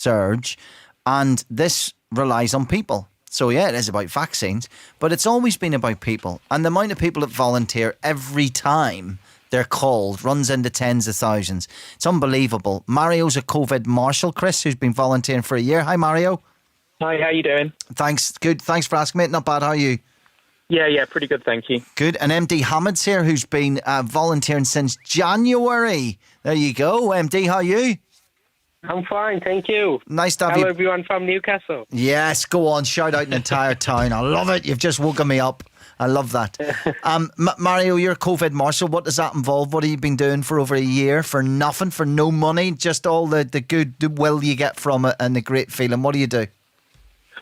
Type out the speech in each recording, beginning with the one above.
surge, and this relies on people. So yeah, it is about vaccines, but it's always been about people. And the amount of people that volunteer every time they're called runs into tens of thousands. It's unbelievable. Mario's a COVID marshal, Chris, who's been volunteering for a year. Hi, Mario. Hi, how you doing? Thanks. Good. Thanks for asking, mate. Not bad. How are you? Yeah, pretty good, thank you. Good. And MD Hamid's here, who's been volunteering since January. There you go. MD, how are you? I'm fine, tthank you. Nice to have Hello, you. everyone from Newcastle. Yes, go on. Shout out an entire town. I love it. You've just woken me up. I love that. Mario, you're a COVID marshal. What does that involve? What have you been doing for over a year? For nothing? For no money? Just all the good will you get from it and the great feeling. What do you do?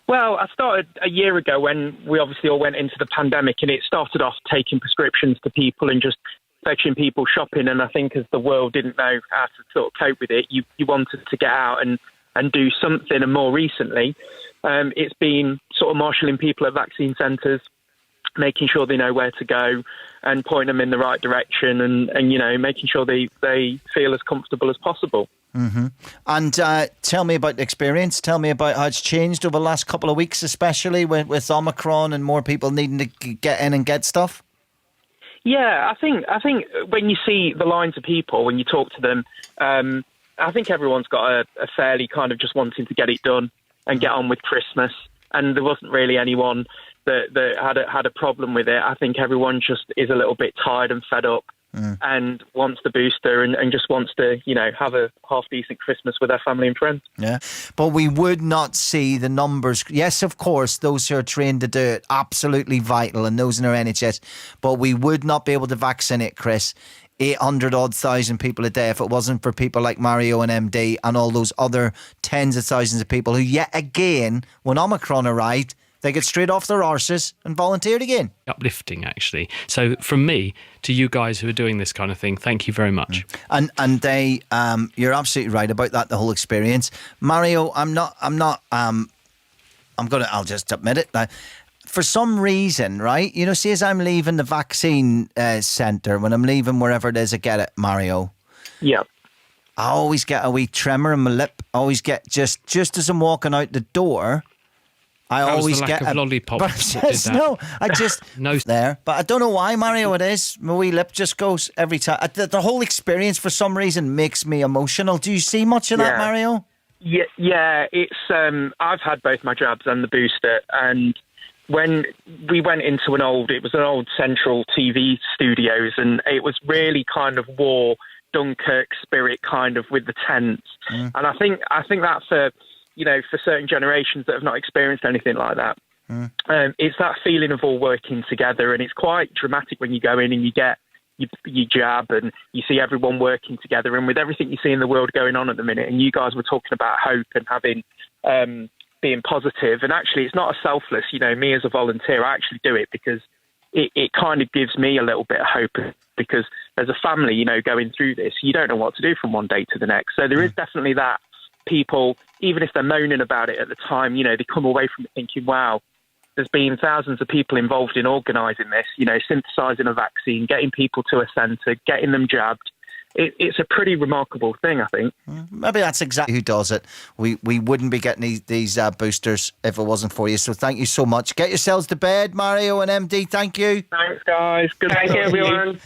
Well, I started a year ago when we obviously all went into the pandemic, and it started off taking prescriptions to people and just fetching people shopping. And I think as the world didn't know how to sort of cope with it, you wanted to get out and do something. And more recently, it's been sort of marshalling people at vaccine centres, making sure they know where to go and pointing them in the right direction and you know, making sure they feel as comfortable as possible. Mm-hmm. And tell me about the experience. Tell me about how it's changed over the last couple of weeks, especially with Omicron and more people needing to get in and get stuff. Yeah, I think when you see the lines of people, when you talk to them, I think everyone's got a fairly kind of just wanting to get it done and get on with Christmas. And there wasn't really anyone that had a problem with it. I think everyone just is a little bit tired and fed up and wants the booster and just wants to, you know, have a half-decent Christmas with their family and friends. Yeah, but we would not see the numbers. Yes, of course, those who are trained to do it, absolutely vital, and those in our NHS, but we would not be able to vaccinate, Chris, 800,000 people a day if it wasn't for people like Mario and MD and all those other tens of thousands of people who, yet again, when Omicron arrived, they get straight off their arses and volunteered again. Uplifting, actually. So from me to you guys who are doing this kind of thing, thank you very much. And they, you're absolutely right about that, the whole experience. Mario, I'll just admit it now. For some reason, right, you know, see, as I'm leaving the vaccine centre, when I'm leaving wherever it is I get it, Mario. Yeah. I always get a wee tremor in my lip. I always get, just as I'm walking out the door, I always get a lollipop. No, I just no there, but I don't know why, Mario. It is my wee lip just goes every time. The whole experience, for some reason, makes me emotional. Do you see much of that, Mario? Yeah. It's I've had both my jabs and the booster, and when we went into an old Central TV studios, and it was really kind of war Dunkirk spirit, kind of with the tents, and I think that's for certain generations that have not experienced anything like that. It's that feeling of all working together, and it's quite dramatic when you go in and you get you jab and you see everyone working together. And with everything you see in the world going on at the minute, and you guys were talking about hope and having being positive, and actually it's not a selfless, me as a volunteer, I actually do it because it kind of gives me a little bit of hope, because as a family, going through this, you don't know what to do from one day to the next. So there is definitely that. People, even if they're moaning about it at the time, they come away from it thinking, wow, there's been thousands of people involved in organising this, synthesising a vaccine, getting people to a centre, getting them jabbed. It's a pretty remarkable thing, I think. Maybe that's exactly who does it. We wouldn't be getting these boosters if it wasn't for you. So thank you so much. Get yourselves to bed, Mario and MD. Thank you. Thanks, guys. Good Thank you, everyone.